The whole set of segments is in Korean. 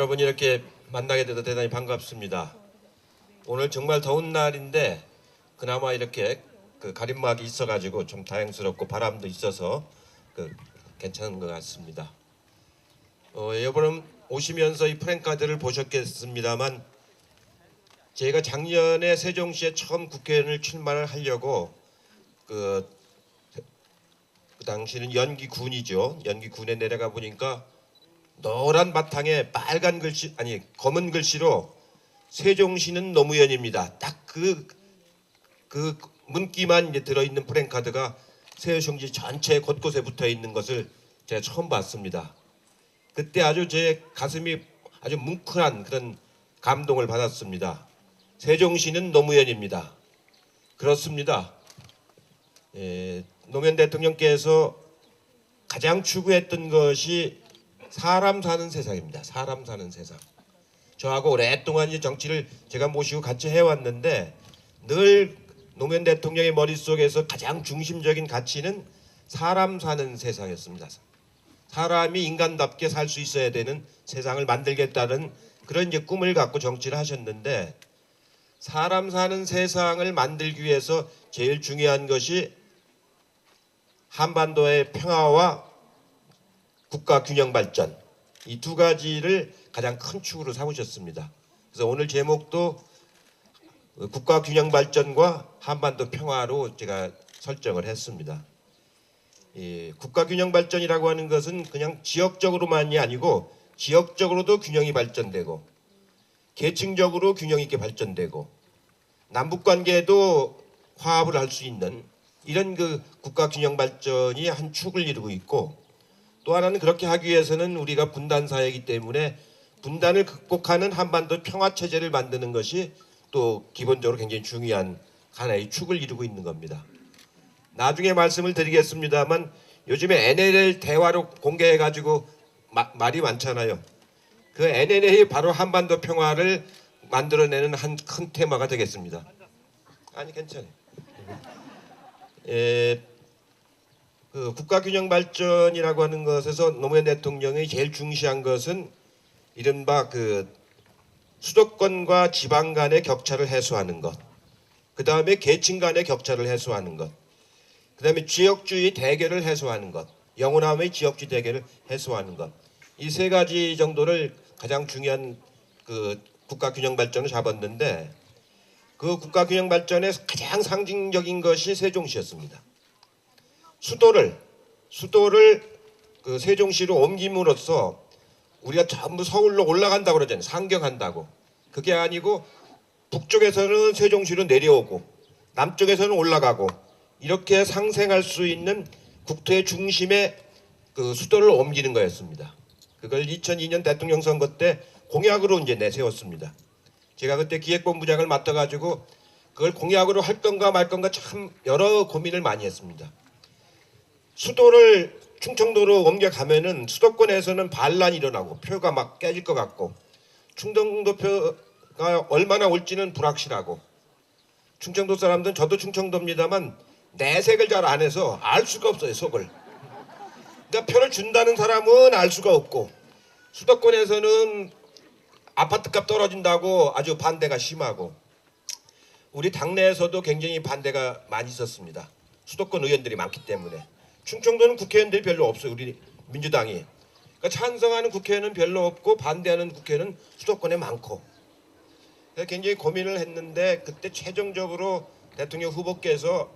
여러분 이렇게 만나게 돼서 대단히 반갑습니다. 오늘 정말 더운 날인데 그나마 이렇게 가림막이 있어가지고 좀 다행스럽고 바람도 있어서 괜찮은 것 같습니다. 여러분 오시면서 이 프랭카드를 보셨겠습니다만 제가 작년에 세종시에 처음 국회의원을 출마를 하려고 그 당시는 연기군이죠. 연기군에 내려가 보니까 노란 바탕에 빨간 글씨 검은 글씨로 세종시는 노무현입니다. 딱 그 문기만 이제 들어있는 프랭카드가 세종시 전체 곳곳에 붙어 있는 것을 제가 처음 봤습니다. 그때 아주 제 가슴이 아주 뭉클한 그런 감동을 받았습니다. 세종시는 노무현입니다. 그렇습니다. 노무현 대통령께서 가장 추구했던 것이 사람 사는 세상입니다. 사람 사는 세상. 저하고 오랫동안 이제 정치를 제가 모시고 같이 해왔는데 늘 노무현 대통령의 머릿속에서 가장 중심적인 가치는 사람 사는 세상이었습니다. 사람이 인간답게 살 수 있어야 되는 세상을 만들겠다는 그런 이제 꿈을 갖고 정치를 하셨는데 사람 사는 세상을 만들기 위해서 제일 중요한 것이 한반도의 평화와 국가 균형 발전, 이 두 가지를 가장 큰 축으로 삼으셨습니다. 그래서 오늘 제목도 국가 균형 발전과 한반도 평화로 제가 설정을 했습니다. 국가 균형 발전이라고 하는 것은 그냥 지역적으로만이 아니고 지역적으로도 균형이 발전되고 계층적으로 균형 있게 발전되고 남북 관계도 화합을 할 수 있는 이런 국가 균형 발전이 한 축을 이루고 있고 또 하나는 그렇게 하기 위해서는 우리가 분단 사회이기 때문에 분단을 극복하는 한반도 평화 체제를 만드는 것이 또 기본적으로 굉장히 중요한 하나의 축을 이루고 있는 겁니다. 나중에 말씀을 드리겠습니다만 요즘에 NLL 대화로 공개해 가지고 말이 많잖아요. 그 NLL이 바로 한반도 평화를 만들어내는 한 큰 테마가 되겠습니다. 아니 괜찮아요. 국가 균형 발전이라고 하는 것에서 노무현 대통령이 제일 중시한 것은 이른바 수도권과 지방 간의 격차를 해소하는 것, 그 다음에 계층 간의 격차를 해소하는 것, 그 다음에 지역주의 대결을 해소하는 것, 영호남의 지역주의 대결을 해소하는 것, 이 세 가지 정도를 가장 중요한 국가 균형 발전을 잡았는데 그 국가 균형 발전의 가장 상징적인 것이 세종시였습니다. 수도를 세종시로 옮김으로써 우리가 전부 서울로 올라간다고 그러잖아요. 상경한다고. 그게 아니고 북쪽에서는 세종시로 내려오고 남쪽에서는 올라가고 이렇게 상생할 수 있는 국토의 중심에 수도를 옮기는 거였습니다. 그걸 2002년 대통령 선거 때 공약으로 이제 내세웠습니다. 제가 그때 기획본부장을 맡아가지고 그걸 공약으로 할 건가 말 건가 참 여러 고민을 많이 했습니다. 수도를 충청도로 옮겨가면은 수도권에서는 반란이 일어나고 표가 막 깨질 것 같고 충청도 표가 얼마나 올지는 불확실하고 충청도 사람들은 저도 충청도입니다만 내색을 잘 안 해서 알 수가 없어요 속을. 그러니까 표를 준다는 사람은 알 수가 없고 수도권에서는 아파트값 떨어진다고 아주 반대가 심하고 우리 당내에서도 굉장히 반대가 많이 있었습니다. 수도권 의원들이 많기 때문에. 충청도는 국회의원들이 별로 없어요. 우리 민주당이. 그러니까 찬성하는 국회의원은 별로 없고 반대하는 국회의원은 수도권에 많고. 그래서 굉장히 고민을 했는데 그때 최종적으로 대통령 후보께서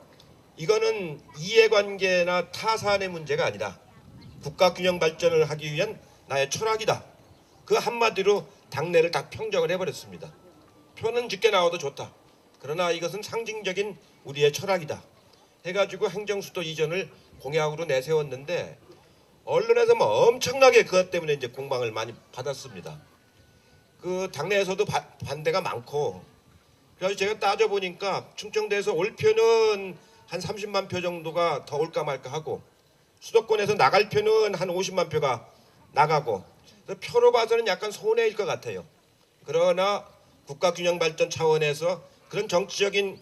이거는 이해관계나 타산의 문제가 아니다. 국가균형 발전을 하기 위한 나의 철학이다. 그 한마디로 당내를 다 평정을 해버렸습니다. 표는 적게 나와도 좋다. 그러나 이것은 상징적인 우리의 철학이다. 해가지고 행정수도 이전을 공약으로 내세웠는데 언론에서 뭐 엄청나게 그것 때문에 이제 공방을 많이 받았습니다. 당내에서도 반대가 많고 그래서 제가 따져보니까 충청도에서 올 표는 한 30만 표 정도가 더 올까 말까 하고 수도권에서 나갈 표는 한 50만 표가 나가고 표로 봐서는 약간 손해일 것 같아요. 그러나 국가균형 발전 차원에서 그런 정치적인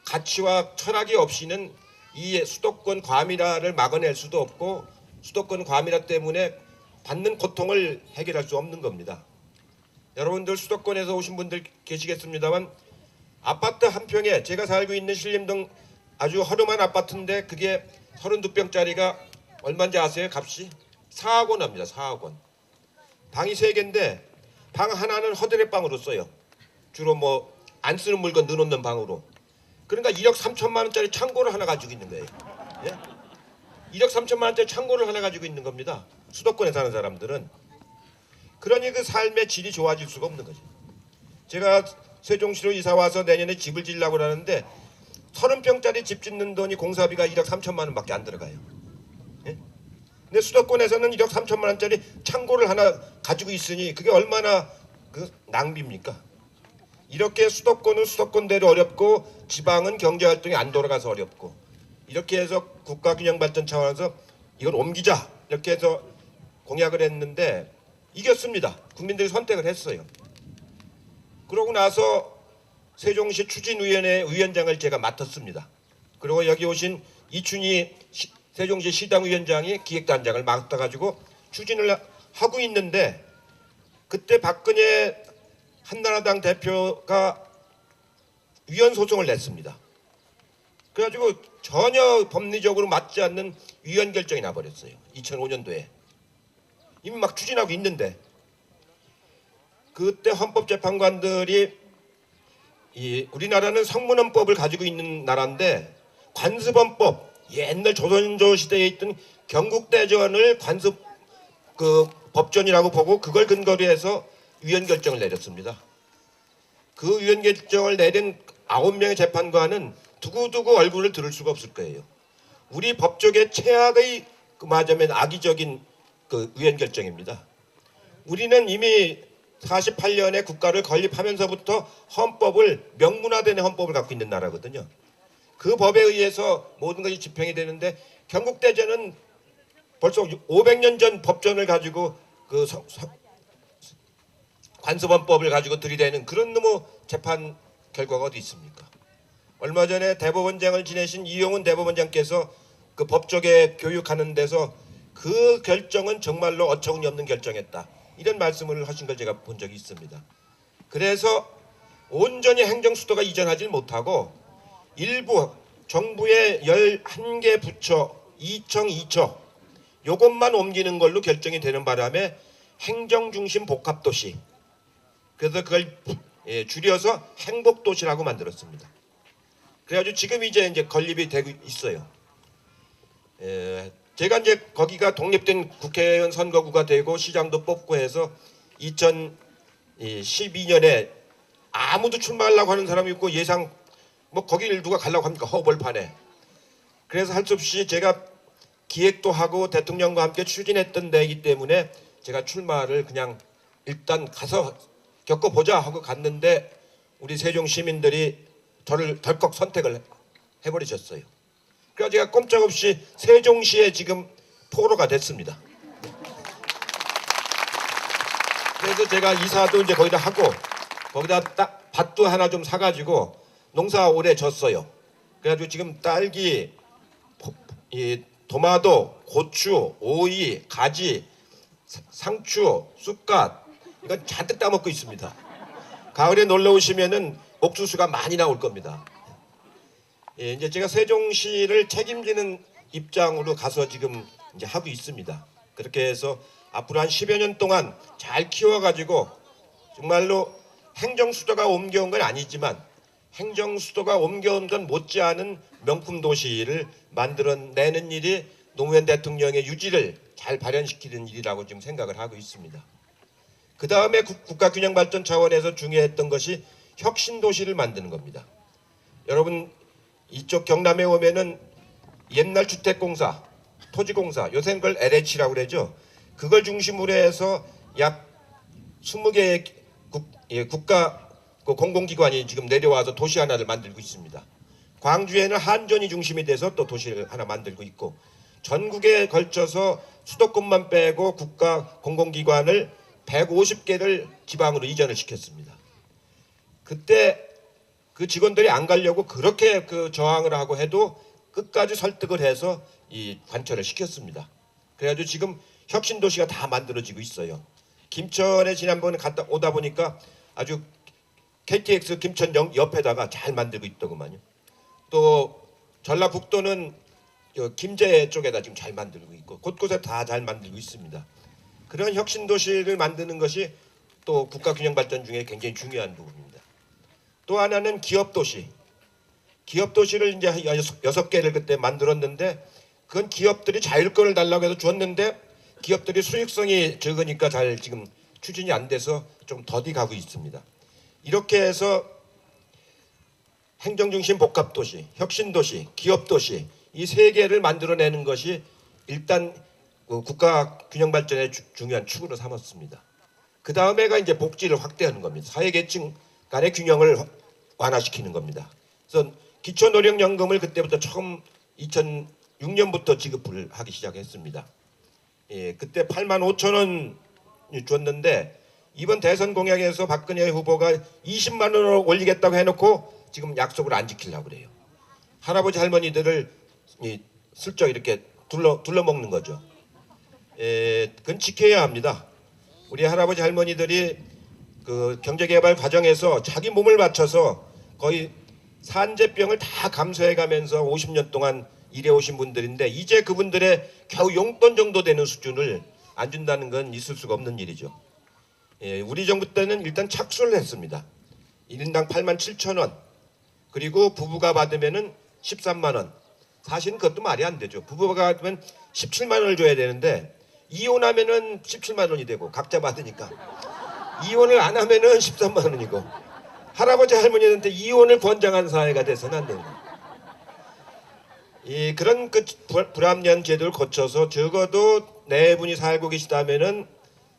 가치와 철학이 없이는 이 수도권 과밀화를 막아낼 수도 없고 수도권 과밀화 때문에 받는 고통을 해결할 수 없는 겁니다. 여러분들 수도권에서 오신 분들 계시겠습니다만 아파트 한 평에 제가 살고 있는 신림동 아주 허름한 아파트인데 그게 32평짜리가 얼마인지 아세요? 값이 4억 원 합니다. 4억 원. 방이 3개인데 방 하나는 허드렛방으로 써요. 주로 뭐 안 쓰는 물건 넣어놓는 방으로. 그러니까 1억 3천만 원짜리 창고를 하나 가지고 있는 거예요. 예? 1억 3천만 원짜리 창고를 하나 가지고 있는 겁니다. 수도권에 사는 사람들은. 그러니 그 삶의 질이 좋아질 수가 없는 거죠. 제가 세종시로 이사 와서 내년에 집을 지으려고 하는데 30평짜리 집 짓는 돈이 공사비가 1억 3천만 원밖에 안 들어가요. 예? 근데 수도권에서는 1억 3천만 원짜리 창고를 하나 가지고 있으니 그게 얼마나 그 낭비입니까? 이렇게 수도권은 수도권대로 어렵고 지방은 경제활동이 안 돌아가서 어렵고 이렇게 해서 국가균형발전 차원에서 이걸 옮기자 이렇게 해서 공약을 했는데 이겼습니다. 국민들이 선택을 했어요. 그러고 나서 세종시 추진위원회 위원장을 제가 맡았습니다. 그리고 여기 오신 이춘희 세종시 시당위원장이 기획단장을 맡아가지고 추진을 하고 있는데 그때 박근혜 한나라당 대표가 위헌 소송을 냈습니다. 그래가지고 전혀 법리적으로 맞지 않는 위헌 결정이 나버렸어요. 2005년도에. 이미 막 추진하고 있는데 그때 헌법재판관들이 우리나라는 성문헌법을 가지고 있는 나라인데 관습헌법 옛날 조선조 시대에 있던 경국대전을 관습 그 법전이라고 보고 그걸 근거로 해서 위헌 결정을 내렸습니다. 그 위헌 결정을 내린 9명의 재판관은 두고두고 얼굴을 들을 수가 없을 거예요. 우리 법조계 최악의 말하자면 악의적인 그 위헌 결정입니다. 우리는 이미 48년에 국가를 건립하면서부터 헌법을 명문화된 헌법을 갖고 있는 나라거든요. 그 법에 의해서 모든 것이 집행이 되는데 경국대전은 벌써 500년 전 법전을 가지고 그 관습헌법을 가지고 들이대는 그런 놈의 재판 결과가 어디 있습니까? 얼마 전에 대법원장을 지내신 이용훈 대법원장께서 그 법조계 교육하는 데서 그 결정은 정말로 어처구니 없는 결정이었다. 이런 말씀을 하신 걸 제가 본 적이 있습니다. 그래서 온전히 행정수도가 이전하지 못하고 일부 정부의 11개 부처, 2청, 2처 요것만 옮기는 걸로 결정이 되는 바람에 행정중심 복합도시 그래서 그걸 줄여서 행복도시라고 만들었습니다. 그래가지고 지금 이제 건립이 되고 있어요. 제가 이제 거기가 독립된 국회의원 선거구가 되고 시장도 뽑고 해서 2012년에 아무도 출마하려고 하는 사람이 있고 예상 뭐 거기를 누가 가려고 합니까? 허벌판에. 그래서 할 수 없이 제가 기획도 하고 대통령과 함께 추진했던 데이기 때문에 제가 출마를 그냥 일단 가서 겪어보자 하고 갔는데 우리 세종 시민들이 저를 덜컥 선택을 해버리셨어요. 그래서 제가 꼼짝없이 세종시에 지금 포로가 됐습니다. 그래서 제가 이사도 이제 거기다 하고 거기다 딱 밭도 하나 좀 사가지고 농사 오래 졌어요. 그래가지고 지금 딸기, 도마도, 고추, 오이, 가지, 상추, 쑥갓 이건 잔뜩 따먹고 있습니다. 가을에 놀러 오시면은 옥수수가 많이 나올 겁니다. 이제 제가 세종시를 책임지는 입장으로 가서 지금 이제 하고 있습니다. 그렇게 해서 앞으로 한 10여 년 동안 잘 키워가지고 정말로 행정수도가 옮겨온 건 아니지만 행정수도가 옮겨온 건 못지않은 명품 도시를 만들어내는 일이 노무현 대통령의 유지를 잘 발현시키는 일이라고 지금 생각을 하고 있습니다. 그 다음에 국가균형발전 차원에서 중요했던 것이 혁신도시를 만드는 겁니다. 여러분 이쪽 경남에 오면은 옛날 주택공사, 토지공사, 요새는 그걸 LH라고 그러죠. 그걸 중심으로 해서 약 20개의 국가 공공기관이 지금 내려와서 도시 하나를 만들고 있습니다. 광주에는 한전이 중심이 돼서 또 도시를 하나 만들고 있고 전국에 걸쳐서 수도권만 빼고 국가 공공기관을 150개를 지방으로 이전을 시켰습니다. 그때 그 직원들이 안 가려고 그렇게 그 저항을 하고 해도 끝까지 설득을 해서 이 관철을 시켰습니다. 그래가지고 지금 혁신도시가 다 만들어지고 있어요. 김천에 지난번에 갔다 오다 보니까 아주 KTX 김천역 옆에다가 잘 만들고 있더구만요. 또 전라북도는 김제 쪽에다 지금 잘 만들고 있고 곳곳에 다 잘 만들고 있습니다. 그런 혁신 도시를 만드는 것이 또 국가 균형 발전 중에 굉장히 중요한 부분입니다. 또 하나는 기업 도시. 기업 도시를 이제 6개를 그때 만들었는데 그건 기업들이 자율권을 달라고 해서 줬는데 기업들이 수익성이 적으니까 잘 지금 추진이 안 돼서 좀 더디 가고 있습니다. 이렇게 해서 행정중심 복합도시, 혁신도시, 기업도시 이 세 개를 만들어내는 것이 일단 국가 균형 발전의 중요한 축으로 삼았습니다. 그 다음에가 이제 복지를 확대하는 겁니다. 사회계층 간의 균형을 완화시키는 겁니다. 그래서 기초노령연금을 그때부터 처음 2006년부터 지급을 하기 시작했습니다. 예, 그때 85,000원 줬는데 이번 대선 공약에서 박근혜 후보가 20만 원으로 올리겠다고 해놓고 지금 약속을 안 지키려고 그래요. 할아버지 할머니들을 슬쩍 이렇게 둘러먹는 거죠. 그건 지켜야 합니다. 우리 할아버지 할머니들이 그 경제개발 과정에서 자기 몸을 바쳐서 거의 산재병을 다 감수해가면서 50년 동안 일해오신 분들인데 이제 그분들의 겨우 용돈 정도 되는 수준을 안 준다는 건 있을 수가 없는 일이죠. 우리 정부 때는 일단 착수를 했습니다. 1인당 87,000원 그리고 부부가 받으면은 13만 원. 사실은 그것도 말이 안 되죠. 부부가 받으면 17만 원을 줘야 되는데 이혼하면은 17만 원이 되고 각자 받으니까 이혼을 안 하면은 13만 원이고 할아버지 할머니한테 이혼을 권장하는 사회가 돼서는 안 됩니다. 그런 그 불합리한 제도를 거쳐서 적어도 네 분이 살고 계시다면은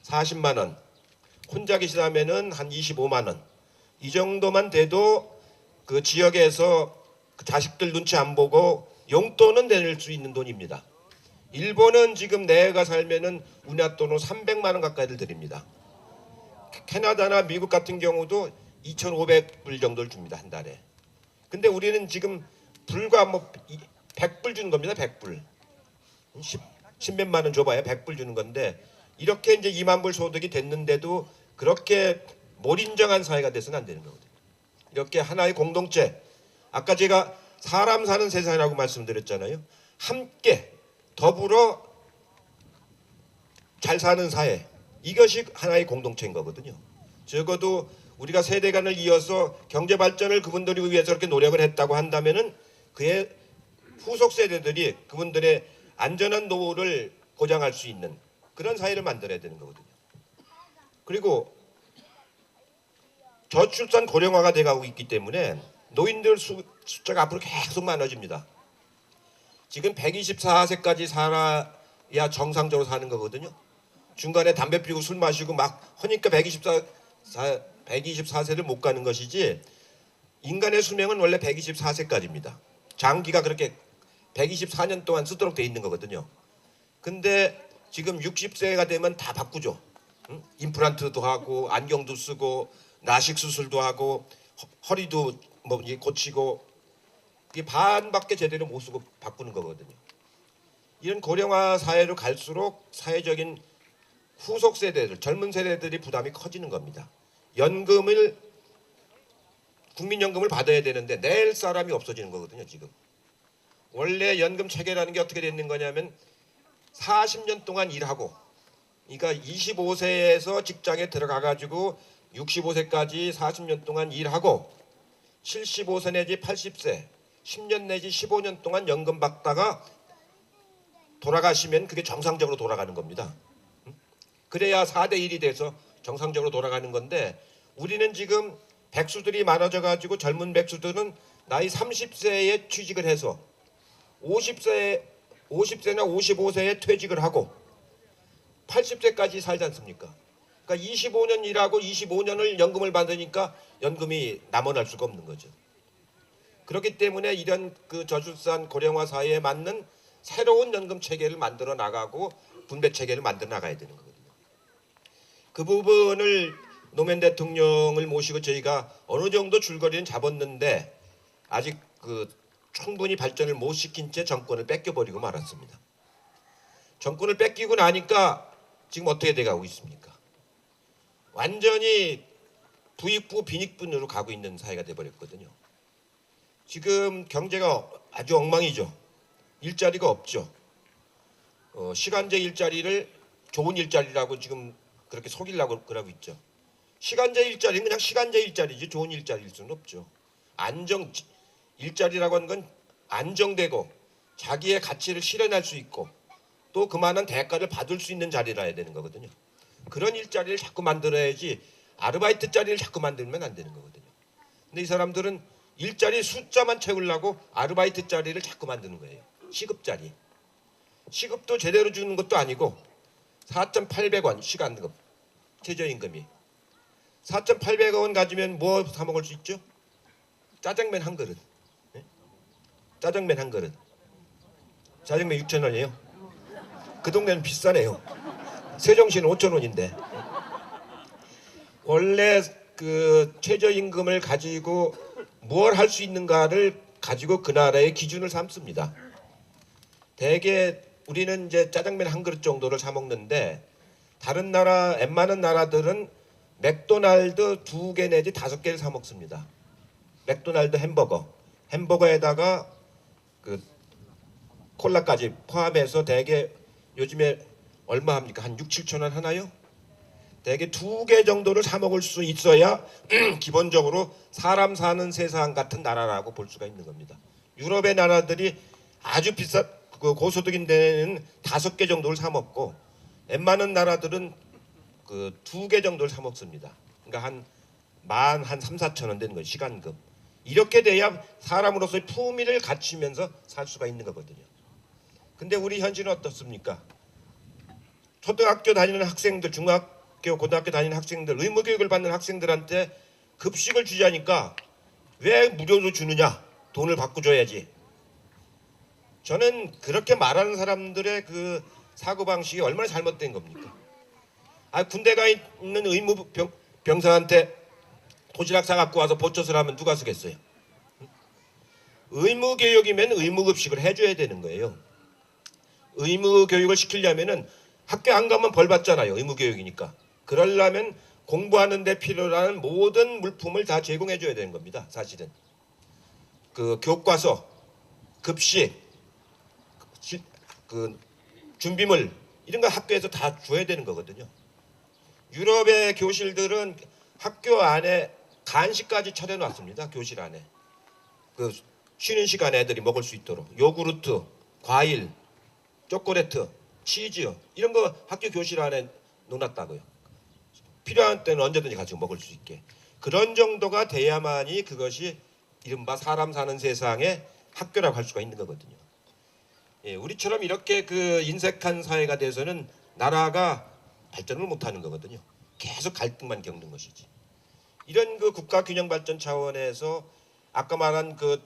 40만 원, 혼자 계시다면은 한 25만 원, 이 정도만 돼도 그 지역에서 그 자식들 눈치 안 보고 용돈은 낼 수 있는 돈입니다. 일본은 지금 내가 살면은 우리나라 돈으로 300만 원 가까이를 드립니다. 캐나다나 미국 같은 경우도 2,500불 정도를 줍니다 한 달에. 근데 우리는 지금 불과 뭐 100불 주는 겁니다. 100불. 10몇만 원 줘봐야 100불 주는 건데 이렇게 이제 2만 불 소득이 됐는데도 그렇게 몰인정한 사회가 돼서는 안 되는 거거든요. 이렇게 하나의 공동체. 아까 제가 사람 사는 세상이라고 말씀드렸잖아요. 함께 더불어 잘 사는 사회. 이것이 하나의 공동체인 거거든요. 적어도 우리가 세대 간을 이어서 경제 발전을 그분들이 위해서 그렇게 노력을 했다고 한다면은 그의 후속 세대들이 그분들의 안전한 노후를 보장할 수 있는 그런 사회를 만들어야 되는 거거든요. 그리고 저출산 고령화가 돼가고 있기 때문에 노인들 숫자가 앞으로 계속 많아집니다. 지금 124세까지 살아야 정상적으로 사는 거거든요. 중간에 담배 피우고 술 마시고 막 하니까 124세를 못 가는 것이지 인간의 수명은 원래 124세까지입니다. 장기가 그렇게 124년 동안 쓰도록 돼 있는 거거든요. 근데 지금 60세가 되면 다 바꾸죠. 응? 임플란트도 하고 안경도 쓰고 라식 수술도 하고 허리도 뭐 고치고 이게 반밖에 제대로 못 쓰고 바꾸는 거거든요. 이런 고령화 사회로 갈수록 사회적인 후속 세대들, 젊은 세대들이 부담이 커지는 겁니다. 국민연금을 받아야 되는데 낼 사람이 없어지는 거거든요. 지금 원래 연금 체계라는 게 어떻게 되는 거냐면 40년 동안 일하고, 그러니까 25세에서 직장에 들어가 가지고 65세까지 40년 동안 일하고 75세 내지 80세 10년 내지 15년 동안 연금 받다가 돌아가시면 그게 정상적으로 돌아가는 겁니다. 그래야 4대 1이 돼서 정상적으로 돌아가는 건데 우리는 지금 백수들이 많아져 가지고 젊은 백수들은 나이 30세에 취직을 해서 50세나 55세에 퇴직을 하고 80세까지 살지 않습니까? 그러니까 25년 일하고 25년을 연금을 받으니까 연금이 남아날 수가 없는 거죠. 그렇기 때문에 이런 그 저출산 고령화 사회에 맞는 새로운 연금 체계를 만들어 나가고 분배 체계를 만들어 나가야 되는 거거든요. 그 부분을 노무현 대통령을 모시고 저희가 어느 정도 줄거리는 잡았는데 아직 그 충분히 발전을 못 시킨 채 정권을 뺏겨버리고 말았습니다. 정권을 뺏기고 나니까 지금 어떻게 돼가고 있습니까? 완전히 부익부 빈익분으로 가고 있는 사회가 돼버렸거든요. 지금 경제가 아주 엉망이죠. 일자리가 없죠. 시간제 일자리를 좋은 일자리라고 지금 그렇게 속이려고 그러고 있죠. 시간제 일자리는 그냥 시간제 일자리지 좋은 일자리일 수는 없죠. 일자리라고 하는 건 안정되고 자기의 가치를 실현할 수 있고 또 그만한 대가를 받을 수 있는 자리라 해야 되는 거거든요. 그런 일자리를 자꾸 만들어야지 아르바이트 자리를 자꾸 만들면 안 되는 거거든요. 근데 이 사람들은 일자리 숫자만 채우려고 아르바이트 자리를 자꾸 만드는 거예요. 시급 자리. 시급도 제대로 주는 것도 아니고 4,800원 시간급 최저임금이 4,800원 가지면 뭐 사 먹을 수 있죠? 짜장면 한 그릇. 네? 짜장면 한 그릇. 짜장면 6,000원이에요. 그 동네는 비싸네요. 세종시는 5,000원인데. 원래 그 최저임금을 가지고 뭘 할 수 있는가를 가지고 그 나라의 기준을 삼습니다. 대개 우리는 이제 짜장면 한 그릇 정도를 사 먹는데 다른 나라 웬만한 나라들은 맥도날드 2개 내지 5개를 사 먹습니다. 맥도날드 햄버거에다가 그 콜라까지 포함해서 대개 요즘에 얼마 합니까? 한 6, 7천 원 하나요? 대개 2개 정도를 사 먹을 수 있어야 기본적으로 사람 사는 세상 같은 나라라고 볼 수가 있는 겁니다. 유럽의 나라들이 아주 비싼 그 고소득인 데는 5개 정도를 사 먹고 웬만한 나라들은 그 2개 정도를 사 먹습니다. 그러니까 한 3, 4천 원 되는 거예요. 시간급. 이렇게 돼야 사람으로서의 품위를 갖추면서 살 수가 있는 거거든요. 근데 우리 현실은 어떻습니까? 초등학교 다니는 학생들, 중학교, 고등학교 다니는 학생들, 의무교육을 받는 학생들한테 급식을 주자니까 왜 무료로 주느냐? 돈을 받고 줘야지. 저는 그렇게 말하는 사람들의 그 사고방식이 얼마나 잘못된 겁니까? 군대 가 있는 의무 병사한테 도시락 사갖고 와서 보초을 하면 누가 쓰겠어요? 의무교육이면 의무급식을 해줘야 되는 거예요. 의무교육을 시키려면은 학교 안 가면 벌 받잖아요. 의무교육이니까. 그러려면 공부하는 데 필요한 모든 물품을 다 제공해 줘야 되는 겁니다. 사실은. 그 교과서, 급식, 그 준비물 이런 거 학교에서 다 줘야 되는 거거든요. 유럽의 교실들은 학교 안에 간식까지 차려놨습니다. 교실 안에. 그 쉬는 시간에 애들이 먹을 수 있도록 요구르트, 과일, 초콜릿, 치즈 이런 거 학교 교실 안에 놓았다고요. 필요한 때는 언제든지 가지고 먹을 수 있게. 그런 정도가 돼야만이 그것이 이른바 사람 사는 세상의 학교라고 할 수가 있는 거거든요. 예, 우리처럼 이렇게 그 인색한 사회가 돼서는 나라가 발전을 못하는 거거든요. 계속 갈등만 겪는 것이지. 이런 그 국가 균형 발전 차원에서 아까 말한 그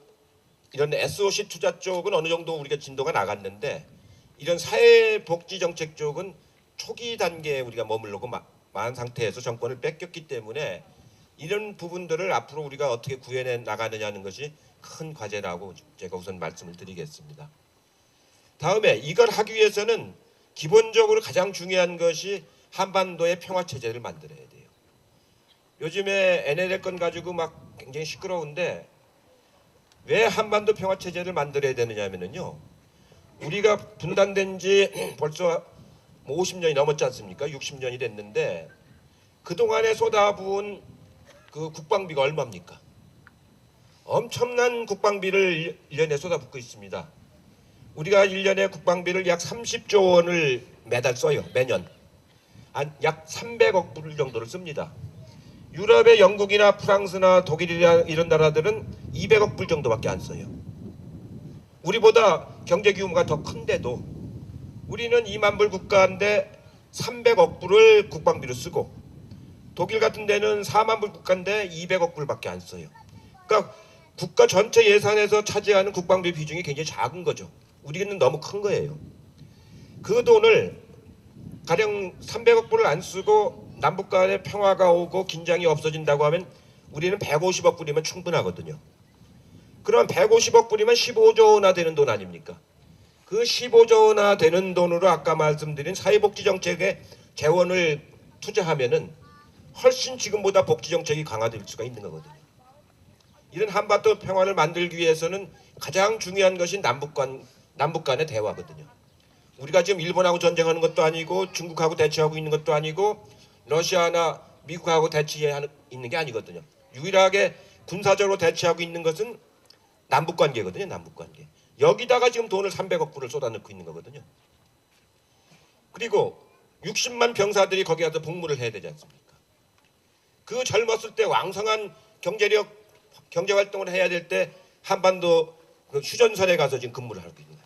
이런 SOC 투자 쪽은 어느 정도 우리가 진도가 나갔는데 이런 사회복지 정책 쪽은 초기 단계에 우리가 머물르고 많은 상태에서 정권을 뺏겼기 때문에 이런 부분들을 앞으로 우리가 어떻게 구해내 나가느냐는 것이 큰 과제라고 제가 우선 말씀을 드리겠습니다. 다음에 이걸 하기 위해서는 기본적으로 가장 중요한 것이 한반도의 평화체제를 만들어야 돼요. 요즘에 NLL 건 가지고 막 굉장히 시끄러운데 왜 한반도 평화체제를 만들어야 되느냐면요. 우리가 분단된 지 벌써 50년이 넘었지 않습니까? 60년이 됐는데 그동안에 쏟아부은 그 국방비가 얼마입니까? 엄청난 국방비를 1년에 쏟아붓고 있습니다. 우리가 1년에 국방비를 약 30조 원을 매달 써요. 매년. 약 300억 불 정도를 씁니다. 유럽의 영국이나 프랑스나 독일이나 이런 나라들은 200억 불 정도밖에 안 써요. 우리보다 경제 규모가 더 큰데도 우리는 2만 불 국가인데 300억 불을 국방비로 쓰고 독일 같은 데는 4만 불 국가인데 200억 불밖에 안 써요. 그러니까 국가 전체 예산에서 차지하는 국방비 비중이 굉장히 작은 거죠. 우리는 너무 큰 거예요. 그 돈을 가령 300억 불을 안 쓰고 남북 간에 평화가 오고 긴장이 없어진다고 하면 우리는 150억 불이면 충분하거든요. 그럼 150억 불이면 15조 원이나 되는 돈 아닙니까? 그 15조 원이나 되는 돈으로 아까 말씀드린 사회복지 정책에 재원을 투자하면은 훨씬 지금보다 복지 정책이 강화될 수가 있는 거거든요. 이런 한반도 평화를 만들기 위해서는 가장 중요한 것이 남북 간의 대화거든요. 우리가 지금 일본하고 전쟁하는 것도 아니고 중국하고 대치하고 있는 것도 아니고 러시아나 미국하고 대치해 있는 게 아니거든요. 유일하게 군사적으로 대치하고 있는 것은 남북 관계거든요. 남북 관계. 여기다가 지금 돈을 300억 불을 쏟아넣고 있는 거거든요. 그리고 60만 병사들이 거기 가서 복무를 해야 되지 않습니까? 그 젊었을 때 왕성한 경제 활동을 해야 될 때 한반도 그 휴전선에 가서 지금 근무를 하고 있는 거예요.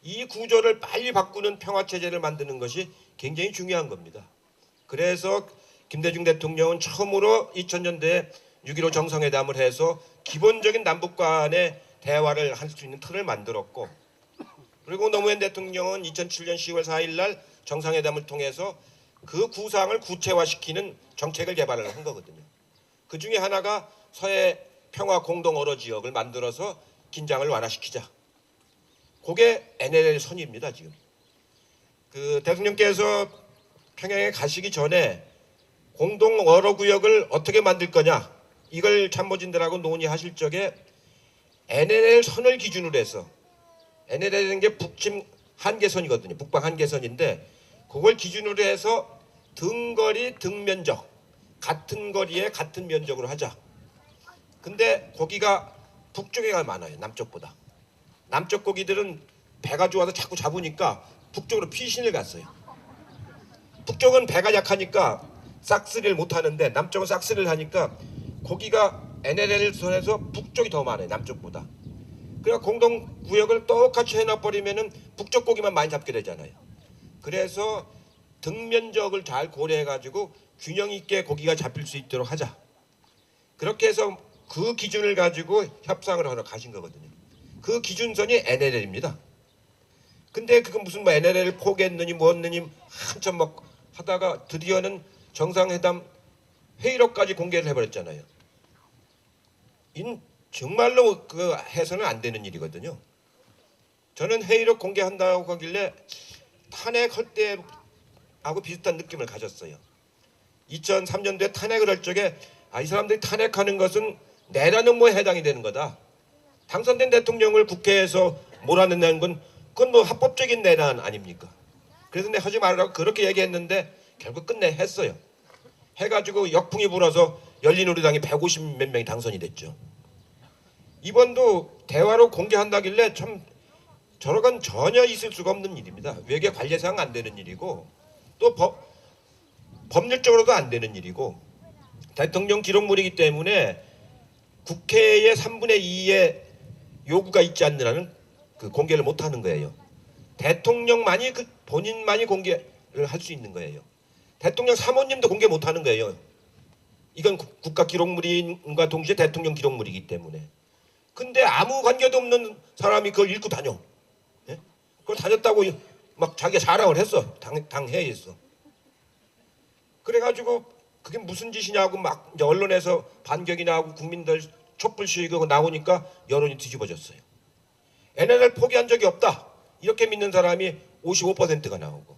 이 구조를 빨리 바꾸는 평화 체제를 만드는 것이 굉장히 중요한 겁니다. 그래서 김대중 대통령은 처음으로 2000년대에 6.15 정상회담을 해서 기본적인 남북 간의 대화를 할 수 있는 틀을 만들었고, 그리고 노무현 대통령은 2007년 10월 4일 날 정상회담을 통해서 그 구상을 구체화시키는 정책을 개발을 한 거거든요. 그 중에 하나가 서해 평화 공동 어로 지역을 만들어서 긴장을 완화시키자. 그게 NLL 선입니다. 지금 그 대통령께서 평양에 가시기 전에 공동 어로 구역을 어떻게 만들 거냐 이걸 참모진들하고 논의하실 적에 NLL 선을 기준으로 해서, NLL이라는 게 북침 한계선이거든요. 북방 한계선인데 그걸 기준으로 해서 등거리 등면적 같은 거리에 같은 면적으로 하자. 근데 거기가 북쪽에가 많아요. 남쪽보다. 남쪽 고기들은 배가 좋아서 자꾸 잡으니까 북쪽으로 피신을 갔어요. 북쪽은 배가 약하니까 싹쓸이를 못하는데 남쪽은 싹쓸이를 하니까 고기가 NLL 선에서 북쪽이 더 많아요. 남쪽보다. 그러니까 공동구역을 똑같이 해놔버리면은 북쪽 고기만 많이 잡게 되잖아요. 그래서 등면적을 잘 고려해가지고 균형 있게 고기가 잡힐 수 있도록 하자. 그렇게 해서 그 기준을 가지고 협상을 하러 가신 거거든요. 그 기준선이 NLL입니다. 근데 그건 무슨 뭐 NLL을 포기했느니 뭐했느니 한참 막 하다가 드디어는 정상회담 회의록까지 공개를 해버렸잖아요. 정말로 그 해서는 안 되는 일이거든요. 저는 회의록 공개한다고 하길래 탄핵할 때하고 비슷한 느낌을 가졌어요. 2003년도에 탄핵을 할 적에 이 사람들이 탄핵하는 것은 내라는 뭐에 해당이 되는 거다. 당선된 대통령을 국회에서 몰아낸다는 건 그건 뭐 합법적인 내란 아닙니까? 그래서 내가 하지 말라고 그렇게 얘기했는데 결국 끝내 했어요. 해가지고 역풍이 불어서 열린우리당이 150 몇 명이 당선이 됐죠. 이번도 대화로 공개한다길래 참 저런 건 전혀 있을 수가 없는 일입니다. 외교 관례상 안 되는 일이고 또 법률적으로도 안 되는 일이고 대통령 기록물이기 때문에 국회의 3분의 2의 요구가 있지 않는 한은 그 공개를 못하는 거예요. 대통령만이 본인만이 공개를 할 수 있는 거예요. 대통령 사모님도 공개 못하는 거예요. 이건 국가 기록물인과 동시에 대통령 기록물이기 때문에. 근데 아무 관계도 없는 사람이 그걸 읽고 다녀. 예? 그걸 다녔다고 막 자기가 자랑을 했어. 당회에서. 그래가지고 그게 무슨 짓이냐고 막 이제 언론에서 반격이 나오고 국민들 촛불 시위가 나오니까 여론이 뒤집어졌어요. NLL 포기한 적이 없다. 이렇게 믿는 사람이 55%가 나오고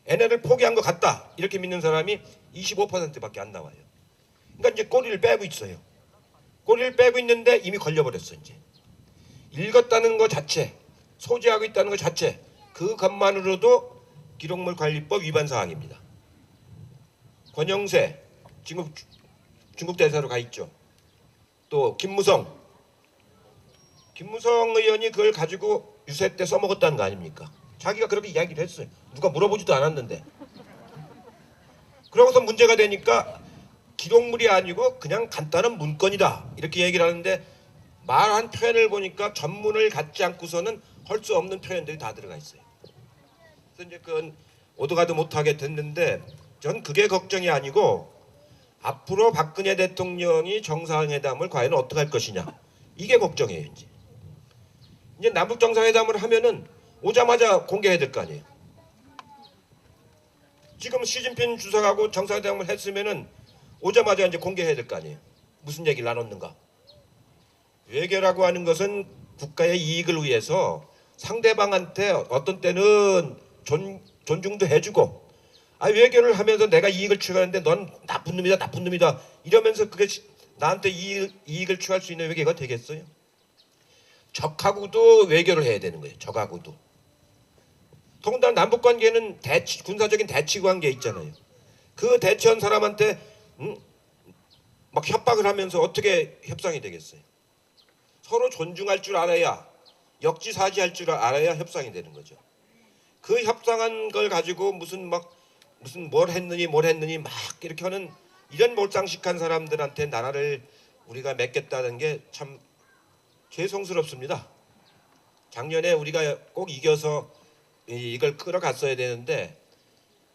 NLL 포기한 것 같다. 이렇게 믿는 사람이 25%밖에 안 나와요. 그러니까 이제 꼬리를 빼고 있어요. 꼬리를 빼고 있는데 이미 걸려버렸어. 이제 읽었다는 것 자체, 소지하고 있다는 것 자체, 그것만으로도 기록물 관리법 위반 사항입니다. 권영세 지금 중국 대사로 가 있죠. 또 김무성 의원이 그걸 가지고 유세 때 써먹었다는 거 아닙니까? 자기가 그렇게 이야기를 했어요. 누가 물어보지도 않았는데. 그러고서 문제가 되니까 기록물이 아니고 그냥 간단한 문건이다 이렇게 얘기를 하는데 말한 표현을 보니까 전문을 갖지 않고서는 할 수 없는 표현들이 다 들어가 있어요. 그래서 이제 그건 오도 가도 못하게 됐는데 전 그게 걱정이 아니고 앞으로 박근혜 대통령이 정상회담을 과연 어떻게 할 것이냐 이게 걱정이에요. 이제 남북 정상회담을 하면은 오자마자 공개해야 될 거 아니에요. 지금 시진핑 주석하고 정상회담을 했으면은 오자마자 이제 공개해야 될 거 아니에요. 무슨 얘기를 나눴는가. 외교라고 하는 것은 국가의 이익을 위해서 상대방한테 어떤 때는 존중도 해주고 외교를 하면서 내가 이익을 취하는데 넌 나쁜 놈이다, 나쁜 놈이다 이러면서 그게 나한테 이익을 취할 수 있는 외교가 되겠어요? 적하고도 외교를 해야 되는 거예요. 적하고도. 더군다나 남북 관계는 군사적인 대치 관계 있잖아요. 그 대치한 사람한테 막 협박을 하면서 어떻게 협상이 되겠어요? 서로 존중할 줄 알아야, 역지사지할 줄 알아야 협상이 되는 거죠. 그 협상한 걸 가지고 무슨 뭘 했느니 막 이렇게 하는 이런 몰상식한 사람들한테 나라를 우리가 맡겼다는 게 참 죄송스럽습니다. 작년에 우리가 꼭 이겨서 이걸 끌어갔어야 되는데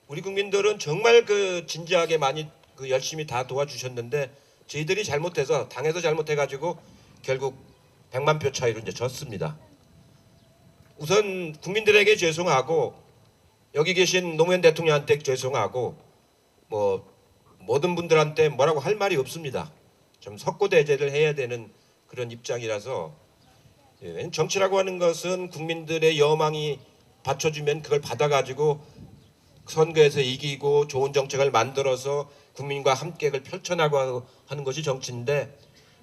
우리 국민들은 정말 진지하게 많이 열심히 다 도와주셨는데 저희들이 잘못해서 당에서 잘못해가지고 결국 100만 표 차이로 이제 졌습니다. 우선 국민들에게 죄송하고 여기 계신 노무현 대통령한테 죄송하고 뭐 모든 분들한테 뭐라고 할 말이 없습니다. 좀 석고대죄를 해야 되는 그런 입장이라서 정치라고 하는 것은 국민들의 여망이 받쳐주면 그걸 받아가지고 선거에서 이기고 좋은 정책을 만들어서 국민과 함께 그걸 펼쳐나가고 하는 것이 정치인데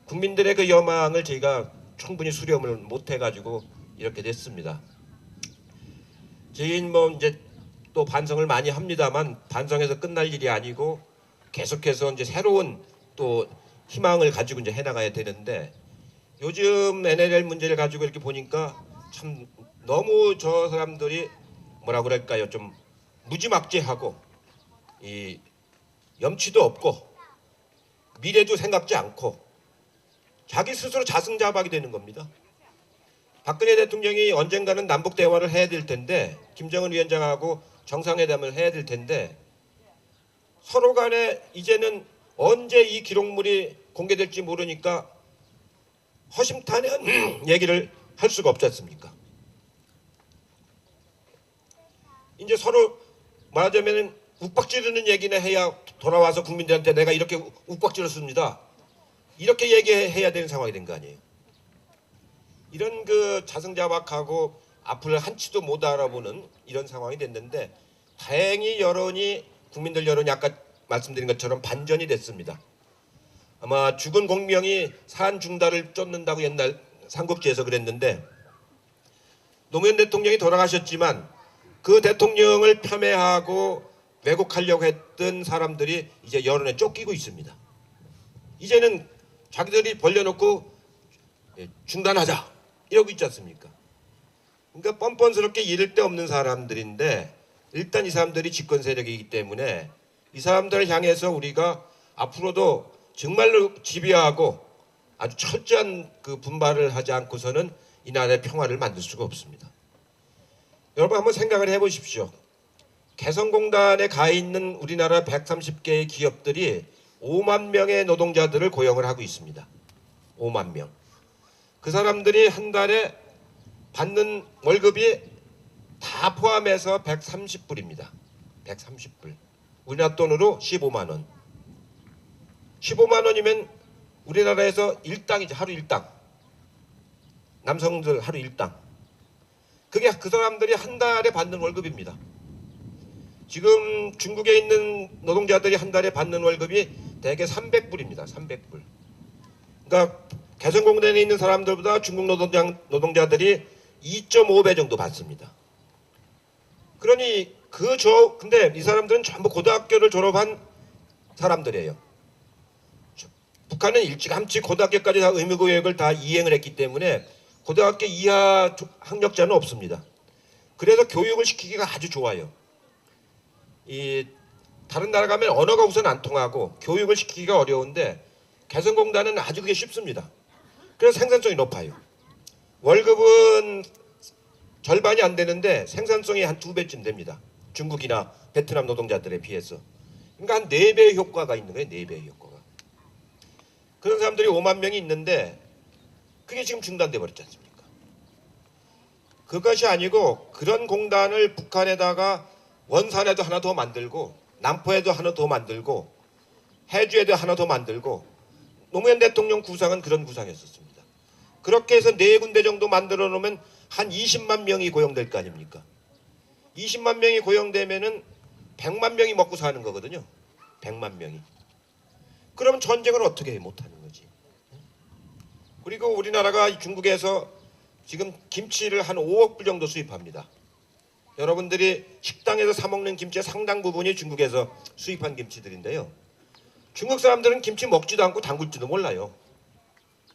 국민들의 그 여망을 저희가 충분히 수렴을 못해가지고 이렇게 됐습니다. 저희는 뭐 이제 또 반성을 많이 합니다만 반성해서 끝날 일이 아니고 계속해서 이제 새로운 또 희망을 가지고 이제 해나가야 되는데 요즘 NLL 문제를 가지고 이렇게 보니까 참 너무 저 사람들이 뭐라 그럴까요? 좀 무지막지하고 이 염치도 없고 미래도 생각지 않고 자기 스스로 자승자박이 되는 겁니다. 박근혜 대통령이 언젠가는 남북 대화를 해야 될 텐데 김정은 위원장하고 정상회담을 해야 될 텐데 서로 간에 이제는 언제 이 기록물이 공개될지 모르니까 허심탄회한 얘기를 할 수가 없지 않습니까? 이제 서로 말하자면 욱박지르는 얘기나 해야 돌아와서 국민들한테 내가 이렇게 욱박지렀습니다. 이렇게 얘기해야 되는 상황이 된 거 아니에요. 이런 자승자박하고 앞을 한치도 못 알아보는 이런 상황이 됐는데 다행히 국민들 여론이 아까 말씀드린 것처럼 반전이 됐습니다. 아마 죽은 공명이 산 중달을 쫓는다고 옛날 삼국지에서 그랬는데 노무현 대통령이 돌아가셨지만 그 대통령을 폄훼하고 왜곡하려고 했던 사람들이 이제 여론에 쫓기고 있습니다. 이제는 자기들이 벌려놓고 중단하자 이러고 있지 않습니까? 그러니까 뻔뻔스럽게 이를 데 없는 사람들인데 일단 이 사람들이 집권 세력이기 때문에 이 사람들을 향해서 우리가 앞으로도 정말로 집요하고 아주 철저한 분발을 하지 않고서는 이 나라의 평화를 만들 수가 없습니다. 여러분 한번 생각을 해보십시오. 개성공단에 가 있는 우리나라 130개의 기업들이 5만 명의 노동자들을 고용을 하고 있습니다. 5만 명. 그 사람들이 한 달에 받는 월급이 다 포함해서 130불입니다. 130불. 우리나라 돈으로 15만 원. 15만 원이면 우리나라에서 일당이죠. 하루 일당. 남성들 하루 일당. 그게 그 사람들이 한 달에 받는 월급입니다. 지금 중국에 있는 노동자들이 한 달에 받는 월급이 대개 300불입니다. 300불. 그러니까 개성공단에 있는 사람들보다 중국 노동자들이 2.5배 정도 받습니다. 그러니 근데 이 사람들은 전부 고등학교를 졸업한 사람들이에요. 북한은 일찌감치 고등학교까지 다 의무교육을 다 이행을 했기 때문에 고등학교 이하 학력자는 없습니다. 그래서 교육을 시키기가 아주 좋아요. 다른 나라 가면 언어가 우선 안 통하고 교육을 시키기가 어려운데 개성공단은 아주 그게 쉽습니다. 그래서 생산성이 높아요. 월급은 절반이 안 되는데 생산성이 한 2배쯤 됩니다. 중국이나 베트남 노동자들에 비해서. 그러니까 한 4배의 효과가 있는 거예요. 4배의 효과가. 그런 사람들이 5만 명이 있는데 그게 지금 중단돼 버렸지 않습니까? 그것이 아니고 그런 공단을 북한에다가 원산에도 하나 더 만들고 남포에도 하나 더 만들고 해주에도 하나 더 만들고 노무현 대통령 구상은 그런 구상이었습니다. 그렇게 해서 4군데 정도 만들어 놓으면 한 20만 명이 고용될 거 아닙니까? 20만 명이 고용되면은 100만 명이 먹고 사는 거거든요. 100만 명이. 그럼 전쟁을 어떻게 못하는 거지? 그리고 우리나라가 중국에서 지금 김치를 한 5억 불 정도 수입합니다. 여러분들이 식당에서 사 먹는 김치의 상당 부분이 중국에서 수입한 김치들인데요. 중국 사람들은 김치 먹지도 않고 담글지도 몰라요.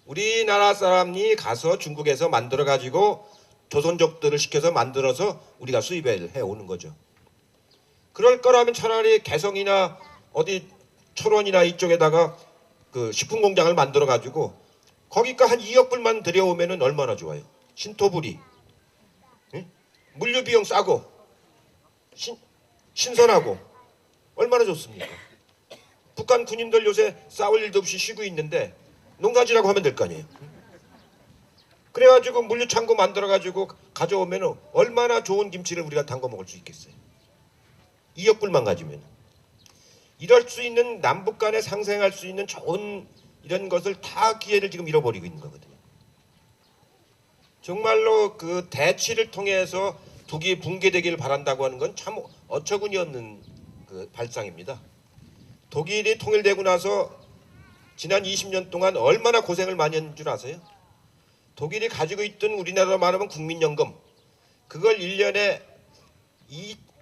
우리나라 사람이 가서 중국에서 만들어 가지고 조선족들을 시켜서 만들어서 우리가 수입을 해오는 거죠. 그럴 거라면 차라리 개성이나 어디 철원이나 이쪽에다가 그 식품 공장을 만들어 가지고 거기가 한 2억 불만 들여오면은 얼마나 좋아요. 신토부리, 응? 물류 비용 싸고 신선하고 얼마나 좋습니까? 북한 군인들 요새 싸울 일도 없이 쉬고 있는데 농사지라고 하면 될 거 아니에요. 그래가지고 물류 창고 만들어가지고 가져오면 얼마나 좋은 김치를 우리가 담궈 먹을 수 있겠어요. 2억 불만 가지면. 이럴 수 있는 남북 간에 상생할 수 있는 좋은 이런 것을 다 기회를 지금 잃어버리고 있는 거거든요. 정말로 그 대치를 통해서 북이 붕괴되기를 바란다고 하는 건 참 어처구니 없는 그 발상입니다. 독일이 통일되고 나서 지난 20년 동안 얼마나 고생을 많이 했는 줄 아세요? 독일이 가지고 있던 우리나라로 말하면 국민연금 그걸 1년에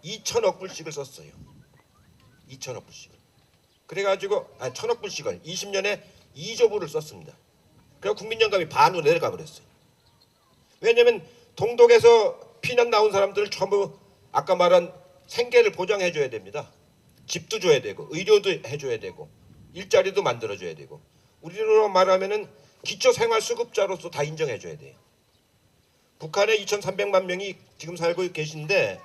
2천억 불씩을 썼어요. 2천억 불씩을. 그래가지고 1,000억 불씩을 20년에 2조 불을 썼습니다. 그래서 국민연금이 반으로 내려가 버렸어요. 왜냐하면 동독에서 피난 나온 사람들을 전부 아까 말한 생계를 보장해 줘야 됩니다. 집도 줘야 되고 의료도 해줘야 되고 일자리도 만들어줘야 되고 우리로 말하면은 기초생활수급자로서 다 인정해줘야 돼요. 북한에 2,300만 명이 지금 살고 계신데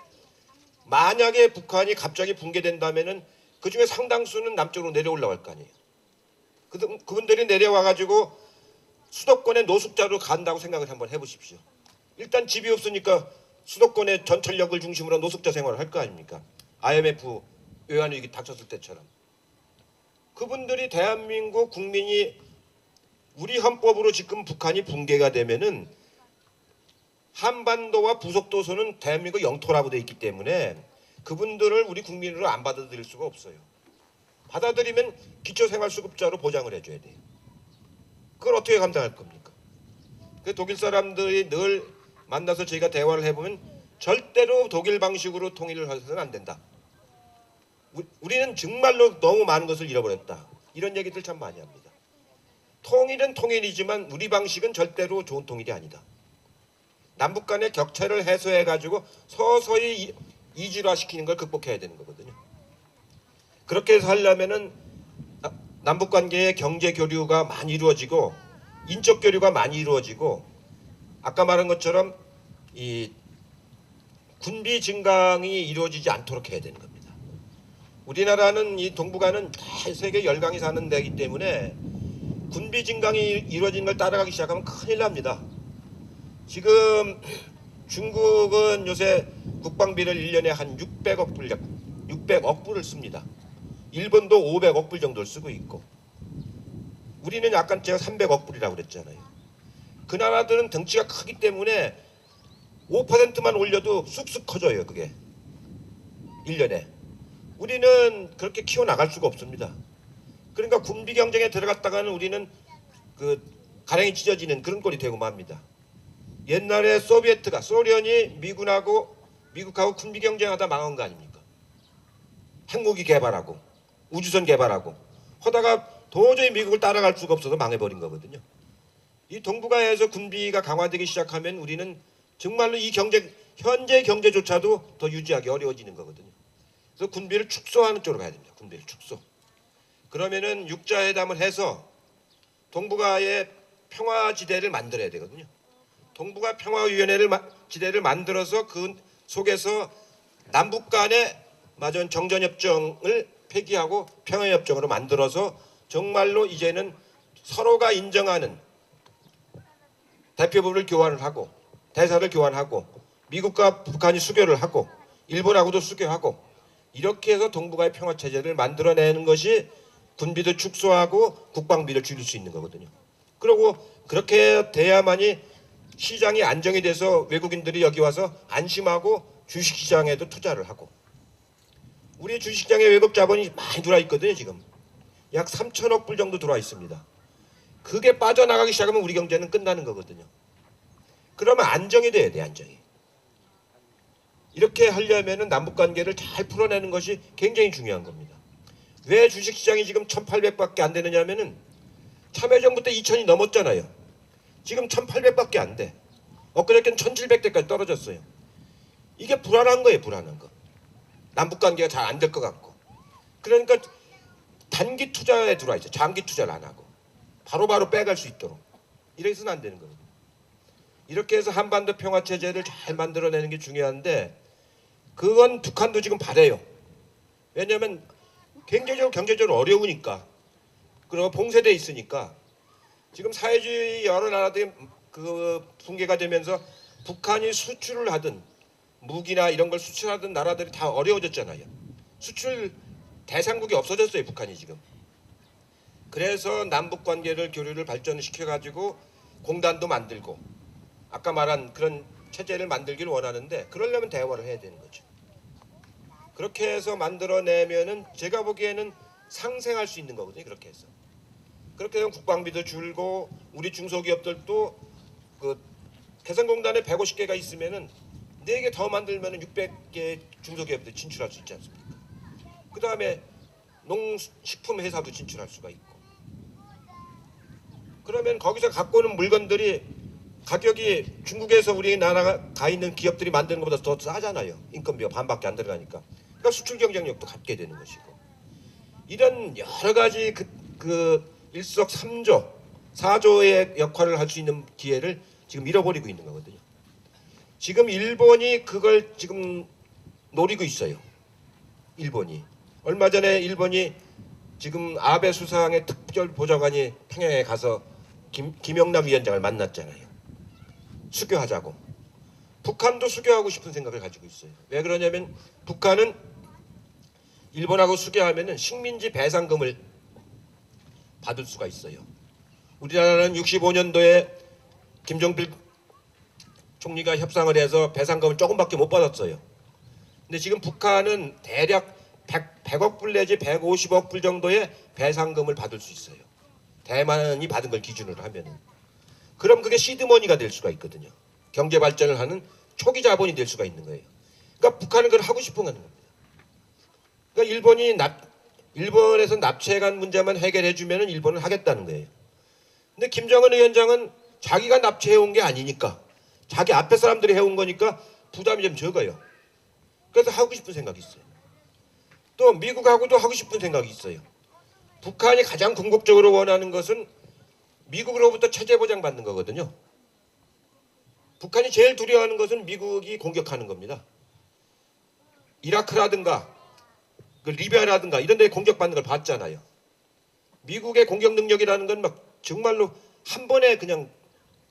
만약에 북한이 갑자기 붕괴된다면은 그 중에 상당수는 남쪽으로 내려올라갈 거 아니에요. 그분들이 내려와가지고 수도권의 노숙자로 간다고 생각을 한번 해보십시오. 일단 집이 없으니까 수도권의 전철역을 중심으로 노숙자 생활을 할 거 아닙니까? IMF 외환위기 닥쳤을 때처럼. 그분들이 대한민국 국민이 우리 헌법으로 지금 북한이 붕괴가 되면은 한반도와 부속도서는 대한민국 영토라고 되어 있기 때문에 그분들을 우리 국민으로 안 받아들일 수가 없어요. 받아들이면 기초생활수급자로 보장을 해줘야 돼요. 그걸 어떻게 감당할 겁니까? 그 독일 사람들이 늘 만나서 저희가 대화를 해보면 절대로 독일 방식으로 통일을 해서는 안 된다. 우리는 정말로 너무 많은 것을 잃어버렸다. 이런 얘기들 참 많이 합니다. 통일은 통일이지만 우리 방식은 절대로 좋은 통일이 아니다. 남북 간의 격차를 해소해가지고 서서히 이질화시키는 걸 극복해야 되는 거거든요. 그렇게 해서 하려면은 남북 관계의 경제 교류가 많이 이루어지고 인적 교류가 많이 이루어지고 아까 말한 것처럼 이 군비 증강이 이루어지지 않도록 해야 되는 겁니다. 우리나라는 이 동북아는 다 세계 열강이 사는 데이기 때문에 군비 증강이 이루어지는 걸 따라가기 시작하면 큰일 납니다. 지금 중국은 요새 국방비를 1년에 한 600억 불을 씁니다. 일본도 500억 불 정도를 쓰고 있고 우리는 약간 제가 300억 불이라고 그랬잖아요. 그 나라들은 덩치가 크기 때문에 5%만 올려도 쑥쑥 커져요. 그게 1년에. 우리는 그렇게 키워나갈 수가 없습니다. 그러니까 군비 경쟁에 들어갔다가는 우리는 그 가랭이 찢어지는 그런 꼴이 되고 맙니다. 옛날에 소련이 미국하고 군비 경쟁하다 망한 거 아닙니까? 핵무기 개발하고 우주선 개발하고 하다가 도저히 미국을 따라갈 수가 없어서 망해버린 거거든요. 이 동북아에서 군비가 강화되기 시작하면 우리는 정말로 이 현재 경제조차도 더 유지하기 어려워지는 거거든요. 그래서 군비를 축소하는 쪽으로 가야 됩니다. 군비를 축소. 그러면은 육자회담을 해서 동북아의 평화지대를 만들어야 되거든요. 동북아 평화위원회를 지대를 만들어서 그 속에서 남북 간의 마전 정전협정을 폐기하고 평화협정으로 만들어서 정말로 이제는 서로가 인정하는 대표부를 교환을 하고 대사를 교환하고 미국과 북한이 수교를 하고 일본하고도 수교하고 이렇게 해서 동북아의 평화체제를 만들어내는 것이 군비도 축소하고 국방비를 줄일 수 있는 거거든요. 그리고 그렇게 돼야만이 시장이 안정이 돼서 외국인들이 여기 와서 안심하고 주식시장에도 투자를 하고 우리 주식시장에 외국 자본이 많이 들어와 있거든요. 지금 약 3천억 불 정도 들어와 있습니다. 그게 빠져나가기 시작하면 우리 경제는 끝나는 거거든요. 그러면 안정이 돼야 돼. 안정이. 이렇게 하려면 남북관계를 잘 풀어내는 것이 굉장히 중요한 겁니다. 왜 주식시장이 지금 1800밖에 안 되느냐 하면은 참여정부 때 2000이 넘었잖아요. 지금 1800밖에 안 돼. 엊그저께는 1700대까지 떨어졌어요. 이게 불안한 거예요. 불안한 거. 남북관계가 잘 안 될 것 같고. 그러니까 단기 투자에 들어와 있죠. 장기 투자를 안 하고. 바로바로 빼갈 수 있도록. 이래서는 안 되는 거거든요. 이렇게 해서 한반도 평화체제를 잘 만들어내는 게 중요한데 그건 북한도 지금 바래요. 왜냐하면 경제적으로 어려우니까. 그리고 봉쇄돼 있으니까 지금 사회주의 여러 나라들이 그 붕괴가 되면서 북한이 수출을 하든 무기나 이런 걸 수출하던 나라들이 다 어려워졌잖아요. 수출 대상국이 없어졌어요. 북한이 지금. 그래서 남북 관계를 교류를 발전시켜 가지고 공단도 만들고 아까 말한 그런 체제를 만들기를 원하는데 그러려면 대화를 해야 되는 거죠. 그렇게 해서 만들어내면은 제가 보기에는 상생할 수 있는 거거든요. 그렇게 해서. 그렇게 되면 국방비도 줄고 우리 중소기업들도 그 개성공단에 150개가 있으면은 4개 더 만들면은 600개 중소기업들 진출할 수 있지 않습니까? 그 다음에 농식품 회사도 진출할 수가 있고. 그러면 거기서 갖고 오는 물건들이 가격이 중국에서 우리나라가 가 있는 기업들이 만드는 것보다 더 싸잖아요. 인건비가 반밖에 안 들어가니까. 그러니까 수출 경쟁력도 갖게 되는 것이고. 이런 여러 가지 그 일석삼조, 4조의 역할을 할 수 있는 기회를 지금 잃어버리고 있는 거거든요. 지금 일본이 그걸 지금 노리고 있어요. 일본이. 얼마 전에 일본이 지금 아베 수상의 특별 보좌관이 평양에 가서 김영남 위원장을 만났잖아요. 수교하자고. 북한도 수교하고 싶은 생각을 가지고 있어요. 왜 그러냐면 북한은 일본하고 수교하면은 식민지 배상금을 받을 수가 있어요. 우리나라는 65년도에 김종필 총리가 협상을 해서 배상금을 조금밖에 못 받았어요. 근데 지금 북한은 대략 100억 불 내지 150억 불 정도의 배상금을 받을 수 있어요. 대만이 받은 걸 기준으로 하면은. 그럼 그게 시드머니가 될 수가 있거든요. 경제 발전을 하는 초기 자본이 될 수가 있는 거예요. 그러니까 북한은 그걸 하고 싶은 겁니다. 그러니까 일본에서 납치해간 문제만 해결해 주면은 일본은 하겠다는 거예요. 근데 김정은 위원장은 자기가 납치해 온 게 아니니까 자기 앞에 사람들이 해온 거니까 부담이 좀 적어요. 그래서 하고 싶은 생각이 있어요. 또 미국하고도 하고 싶은 생각이 있어요. 북한이 가장 궁극적으로 원하는 것은 미국으로부터 체제 보장받는 거거든요. 북한이 제일 두려워하는 것은 미국이 공격하는 겁니다. 이라크라든가 그 리비아라든가 이런 데 공격받는 걸 봤잖아요. 미국의 공격 능력이라는 건 막 정말로 한 번에 그냥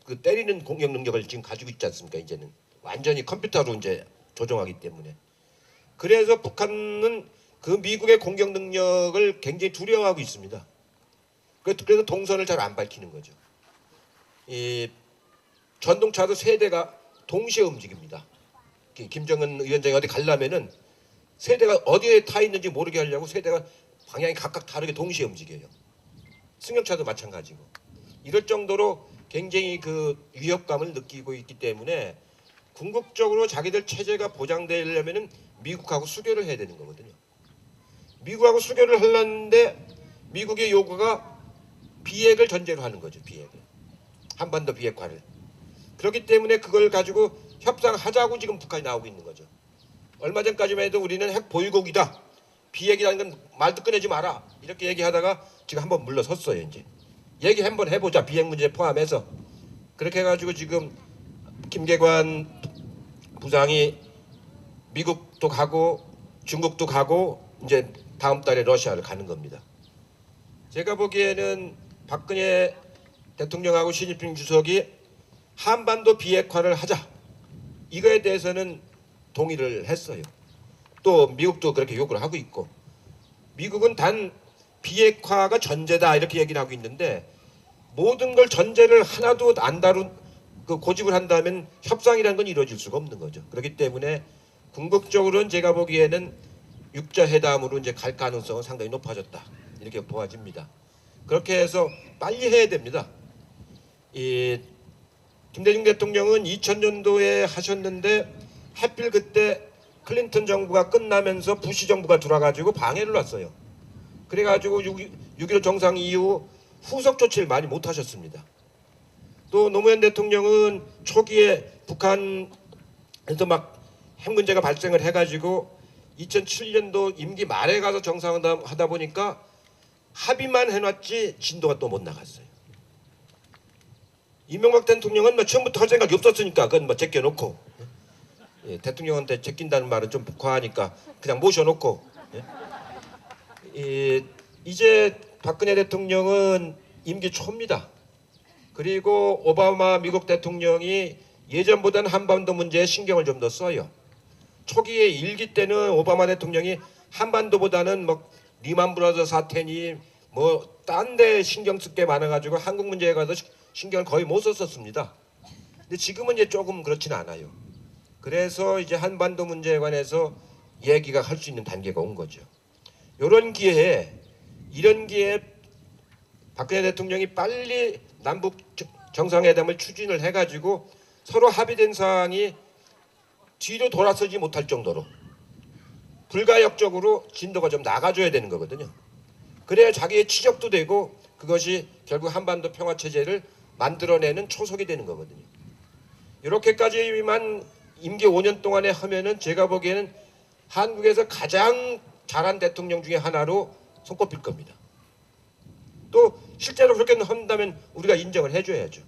그 때리는 공격 능력을 지금 가지고 있지 않습니까? 이제는 완전히 컴퓨터로 이제 조종하기 때문에. 그래서 북한은 그 미국의 공격 능력을 굉장히 두려워하고 있습니다. 그래서 동선을 잘 안 밝히는 거죠. 이 전동차도 세 대가 동시에 움직입니다. 김정은 위원장이 어디 가려면은 세 대가 어디에 타 있는지 모르게 하려고 세 대가 방향이 각각 다르게 동시에 움직여요. 승용차도 마찬가지고. 이럴 정도로 굉장히 그 위협감을 느끼고 있기 때문에 궁극적으로 자기들 체제가 보장되려면은 미국하고 수교를 해야 되는 거거든요. 미국하고 수교를 하려는데 미국의 요구가 비핵을 전제로 하는 거죠. 비핵을. 한반도 비핵화를. 그렇기 때문에 그걸 가지고 협상하자고 지금 북한이 나오고 있는 거죠. 얼마 전까지만 해도 우리는 핵 보유국이다. 비핵이라는 건 말도 꺼내지 마라. 이렇게 얘기하다가 지금 한번 물러섰어요. 이제. 얘기 한번 해보자. 비핵 문제 포함해서. 그렇게 해가지고 지금 김계관 부장이 미국도 가고 중국도 가고 이제 다음 달에 러시아를 가는 겁니다. 제가 보기에는 박근혜 대통령하고 시진핑 주석이 한반도 비핵화를 하자. 이거에 대해서는 동의를 했어요. 또 미국도 그렇게 요구를 하고 있고 미국은 단 비핵화가 전제다 이렇게 얘기를 하고 있는데 모든 걸 전제를 하나도 안 다룬 그 고집을 한다면 협상이라는 건 이루어질 수가 없는 거죠. 그렇기 때문에 궁극적으로는 제가 보기에는 육자 회담으로 이제 갈 가능성은 상당히 높아졌다 이렇게 보아집니다. 그렇게 해서 빨리 해야 됩니다. 이 김대중 대통령은 2000년도에 하셨는데 하필 그때 클린턴 정부가 끝나면서 부시 정부가 들어와가지고 방해를 놨어요. 그래가지고 6.15 정상 이후 후속 조치를 많이 못 하셨습니다. 또 노무현 대통령은 초기에 북한에서 막 핵 문제가 발생을 해가지고 2007년도 임기 말에 가서 정상회담 하다 보니까 합의만 해놨지 진도가 또 못 나갔어요. 이명박 대통령은 뭐 처음부터 할 생각이 없었으니까 그건 뭐 제껴놓고, 예, 대통령한테 제낀다는 말은 좀 과하니까 그냥 모셔놓고, 예, 이제 박근혜 대통령은 임기 초입니다. 그리고 오바마 미국 대통령이 예전보다는 한반도 문제에 신경을 좀 더 써요. 초기에 일기 때는 오바마 대통령이 한반도보다는 뭐 리만 브라더 사태니 뭐 딴 데 신경 쓸 게 많아가지고 한국 문제에 가서 신경을 거의 못 썼었습니다. 근데 지금은 이제 조금 그렇지는 않아요. 그래서 이제 한반도 문제에 관해서 얘기가 할 수 있는 단계가 온 거죠. 이런 기회에 박근혜 대통령이 빨리 남북 정상회담을 추진을 해가지고 서로 합의된 사항이 뒤로 돌아서지 못할 정도로 불가역적으로 진도가 좀 나가줘야 되는 거거든요. 그래야 자기의 치적도 되고 그것이 결국 한반도 평화체제를 만들어내는 초석이 되는 거거든요. 이렇게까지만 임기 5년 동안에 하면은 제가 보기에는 한국에서 가장 잘한 대통령 중에 하나로 손꼽힐 겁니다. 또 실제로 그렇게 한다면 우리가 인정을 해줘야죠.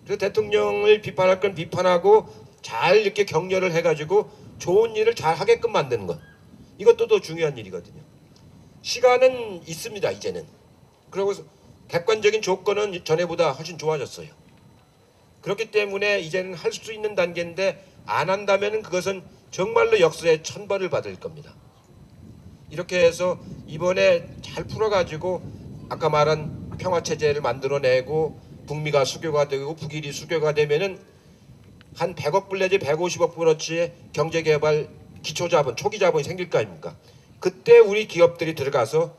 그래서 대통령을 비판할 건 비판하고 잘 이렇게 격려를 해가지고 좋은 일을 잘 하게끔 만드는 것, 이것도 더 중요한 일이거든요. 시간은 있습니다. 이제는. 그리고 객관적인 조건은 전에보다 훨씬 좋아졌어요. 그렇기 때문에 이제는 할 수 있는 단계인데 안 한다면 그것은 정말로 역사의 천벌을 받을 겁니다. 이렇게 해서 이번에 잘 풀어가지고 아까 말한 평화체제를 만들어내고 북미가 수교가 되고 북일이 수교가 되면은 한 100억 불 내지 150억 불어치의 경제개발 기초자본, 초기자본이 생길 거 아닙니까? 그때 우리 기업들이 들어가서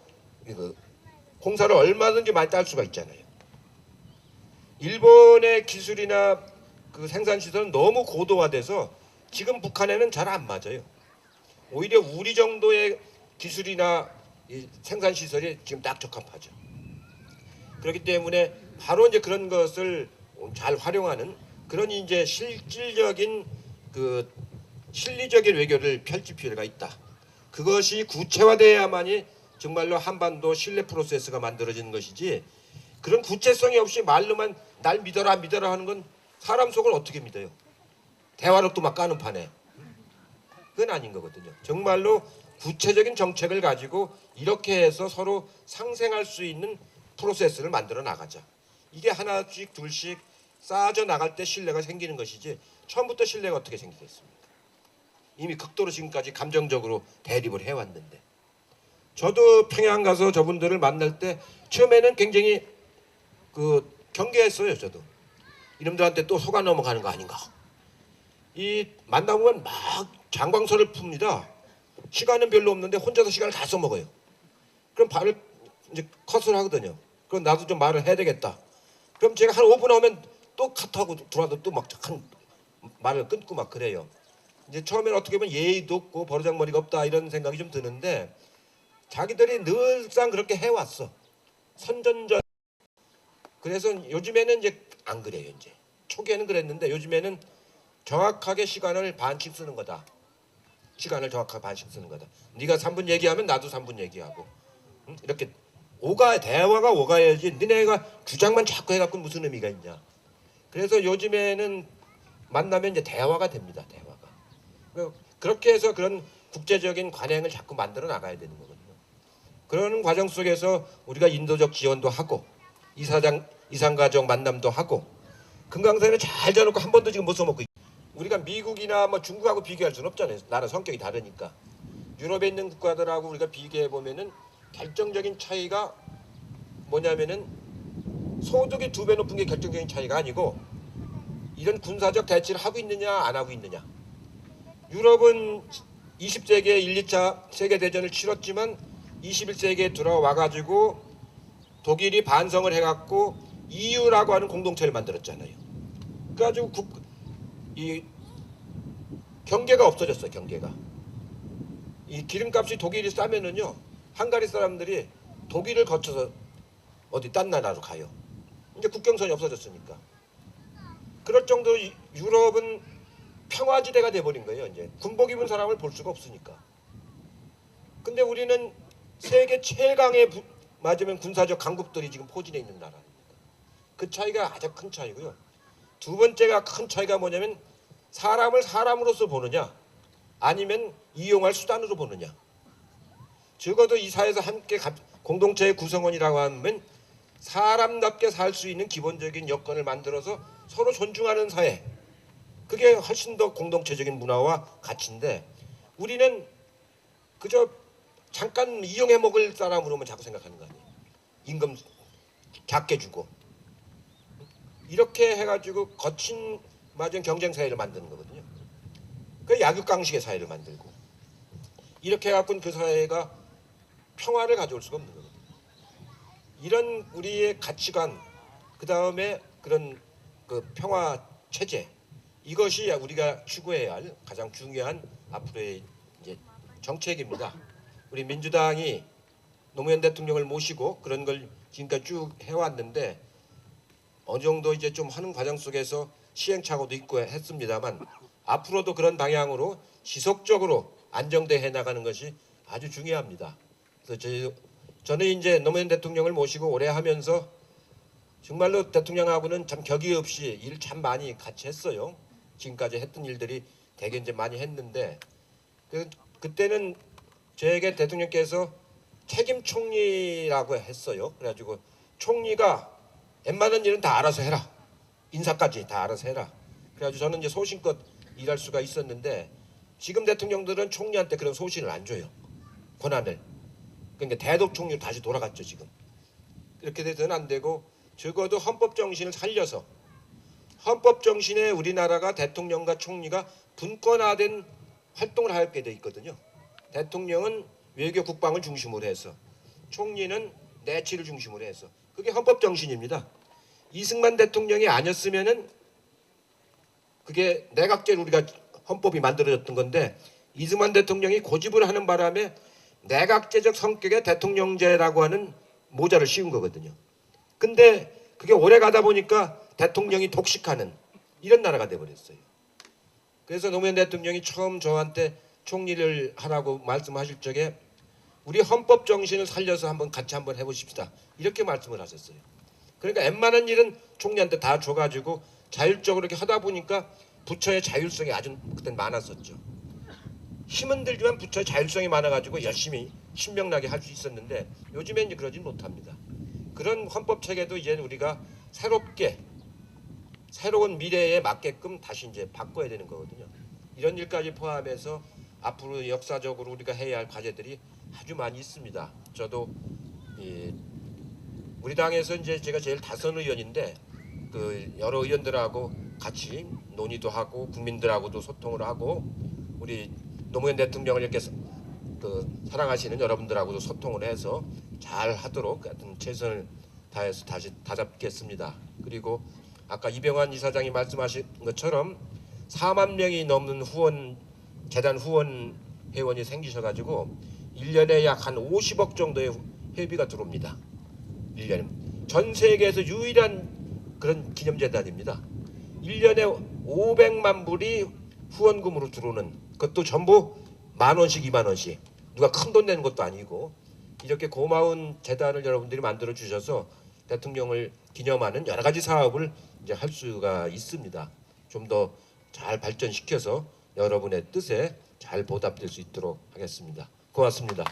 공사를 얼마든지 많이 딸 수가 있잖아요. 일본의 기술이나 그 생산시설은 너무 고도화돼서 지금 북한에는 잘 안 맞아요. 오히려 우리 정도의 기술이나 생산시설이 지금 딱 적합하죠. 그렇기 때문에 바로 이제 그런 것을 잘 활용하는 그런 이제 실질적인 실리적인 외교를 펼칠 필요가 있다. 그것이 구체화돼야만이 정말로 한반도 신뢰 프로세스가 만들어지는 것이지, 그런 구체성이 없이 말로만 날 믿어라 믿어라 하는 건 사람 속을 어떻게 믿어요? 대화로 또 막 까는 판에. 그건 아닌 거거든요. 정말로 구체적인 정책을 가지고 이렇게 해서 서로 상생할 수 있는 프로세스를 만들어 나가자. 이게 하나씩 둘씩 쌓아져 나갈 때 신뢰가 생기는 것이지, 처음부터 신뢰가 어떻게 생기겠습니까? 이미 극도로 지금까지 감정적으로 대립을 해왔는데. 저도 평양 가서 저분들을 만날 때 처음에는 굉장히 경계했어요. 저도 이놈들한테 또 속아 넘어가는 거 아닌가. 이 만나보면 막 장광설을 풉니다. 시간은 별로 없는데 혼자서 시간을 다 써먹어요. 그럼 발을 이제 컷을 하거든요. 그럼 나도 좀 말을 해야 되겠다. 그럼 제가 한 5분 하면 또 카트하고 들어와도 또 막 한 말을 끊고 막 그래요. 이제 처음에는 어떻게 보면 예의도 없고 버르장머리가 없다 이런 생각이 좀 드는데, 자기들이 늘상 그렇게 해왔어. 선전전. 그래서 요즘에는 이제 안 그래요. 이제 초기에는 그랬는데 요즘에는 정확하게 시간을 반씩 쓰는 거다. 시간을 정확하게 반씩 쓰는 거다. 네가 3분 얘기하면 나도 3분 얘기하고, 응? 이렇게 대화가 오가야지 너네가 주장만 자꾸 해갖고 무슨 의미가 있냐. 그래서 요즘에는 만나면 이제 대화가 됩니다. 대화가. 그렇게 해서 그런 국제적인 관행을 자꾸 만들어 나가야 되는 거거든요. 그런 과정 속에서 우리가 인도적 지원도 하고 이산가족 만남도 하고, 금강산을 잘 자놓고 한 번도 지금 못 써먹고, 우리가 미국이나 뭐 중국하고 비교할 수는 없잖아요. 나라 성격이 다르니까. 유럽에 있는 국가들하고 우리가 비교해 보면은 결정적인 차이가 뭐냐면은 소득이 2배 높은 게 결정적인 차이가 아니고, 이런 군사적 대치를 하고 있느냐 안 하고 있느냐. 유럽은 20세기에 1, 2차 세계대전을 치렀지만 21세기에 들어와가지고 독일이 반성을 해갖고 EU라고 하는 공동체를 만들었잖아요. 그래가지고 이 경계가 없어졌어요. 경계가. 이 기름값이 독일이 싸면은요, 헝가리 사람들이 독일을 거쳐서 어디 딴 나라로 가요. 이제 국경선이 없어졌으니까. 그럴 정도로 유럽은 평화지대가 돼버린 거예요. 이제 군복 입은 사람을 볼 수가 없으니까. 근데 우리는 세계 최강의 맞으면 군사적 강국들이 지금 포진해 있는 나라입니다. 그 차이가 아주 큰 차이고요. 두 번째가 큰 차이가 뭐냐면 사람을 사람으로서 보느냐 아니면 이용할 수단으로 보느냐. 적어도 이 사회에서 함께 공동체의 구성원이라고 하면 사람답게 살 수 있는 기본적인 여건을 만들어서 서로 존중하는 사회. 그게 훨씬 더 공동체적인 문화와 가치인데 우리는 그저 잠깐 이용해 먹을 사람으로만 자꾸 생각하는 거 아니에요. 임금 작게 주고 이렇게 해가지고 거친 맞은 경쟁 사회를 만드는 거거든요. 그 약육강식의 사회를 만들고 이렇게 해갖고는 그 사회가 평화를 가져올 수가 없는 거거든요. 이런 우리의 가치관, 그 다음에 그런 그 평화 체제, 이것이 우리가 추구해야 할 가장 중요한 앞으로의 이제 정책입니다. 우리 민주당이 노무현 대통령을 모시고 그런 걸 지금까지 쭉 해왔는데 어느 정도 이제 좀 하는 과정 속에서 시행착오도 있고 했습니다만 앞으로도 그런 방향으로 지속적으로 안정돼 해나가는 것이 아주 중요합니다. 그래서 저는 이제 노무현 대통령을 모시고 오래 하면서 정말로 대통령하고는 참 격의 없이 일 참 많이 같이 했어요. 지금까지 했던 일들이 되게 이제 많이 했는데 그때는 저에게 대통령께서 책임 총리라고 했어요. 그래가지고 총리가 웬만한 일은 다 알아서 해라. 인사까지 다 알아서 해라. 그래가지고 저는 이제 소신껏 일할 수가 있었는데 지금 대통령들은 총리한테 그런 소신을 안 줘요. 권한을. 그러니까 대독 총리로 다시 돌아갔죠 지금. 이렇게 돼서는 안 되고 적어도 헌법 정신을 살려서 헌법 정신에 우리나라가 대통령과 총리가 분권화된 활동을 하게 돼 있거든요. 대통령은 외교 국방을 중심으로 해서 총리는 내치를 중심으로 해서 그게 헌법 정신입니다. 이승만 대통령이 아니었으면은 그게 내각제로 우리가 헌법이 만들어졌던 건데 이승만 대통령이 고집을 하는 바람에 내각제적 성격의 대통령제라고 하는 모자를 씌운 거거든요. 근데 그게 오래 가다 보니까 대통령이 독식하는 이런 나라가 돼버렸어요. 그래서 노무현 대통령이 처음 저한테 총리를 하라고 말씀하실 적에 우리 헌법 정신을 살려서 같이 한번 해보십시다. 이렇게 말씀을 하셨어요. 그러니까 웬만한 일은 총리한테 다 줘가지고 자율적으로 이렇게 하다 보니까 부처의 자율성이 아주 그땐 많았었죠. 힘은 들지만 부처의 자율성이 많아가지고 열심히 신명나게 할 수 있었는데 요즘엔 이제 그러진 못합니다. 그런 헌법 체계도 이제 우리가 새로운 미래에 맞게끔 다시 이제 바꿔야 되는 거거든요. 이런 일까지 포함해서 앞으로 역사적으로 우리가 해야 할 과제들이 아주 많이 있습니다. 저도 우리 당에서 이제 제가 제일 다선 의원인데 그 여러 의원들하고 같이 논의도 하고 국민들하고도 소통을 하고 우리 노무현 대통령을 이렇게 사랑하시는 여러분들하고도 소통을 해서 잘 하도록 하여튼 최선을 다해서 다시 다잡겠습니다. 그리고 아까 이병환 이사장이 말씀하신 것처럼 4만 명이 넘는 재단 후원 회원이 생기셔가지고 1년에 약 한 50억 정도의 회비가 들어옵니다. 1년에. 전 세계에서 유일한 그런 기념재단입니다. 1년에 500만 불이 후원금으로 들어오는 그것도 전부 10,000원씩 20,000원씩 누가 큰 돈 내는 것도 아니고 이렇게 고마운 재단을 여러분들이 만들어 주셔서 대통령을 기념하는 여러 가지 사업을 이제 할 수가 있습니다. 좀 더 잘 발전시켜서 여러분의 뜻에 잘 보답될 수 있도록 하겠습니다. 고맙습니다.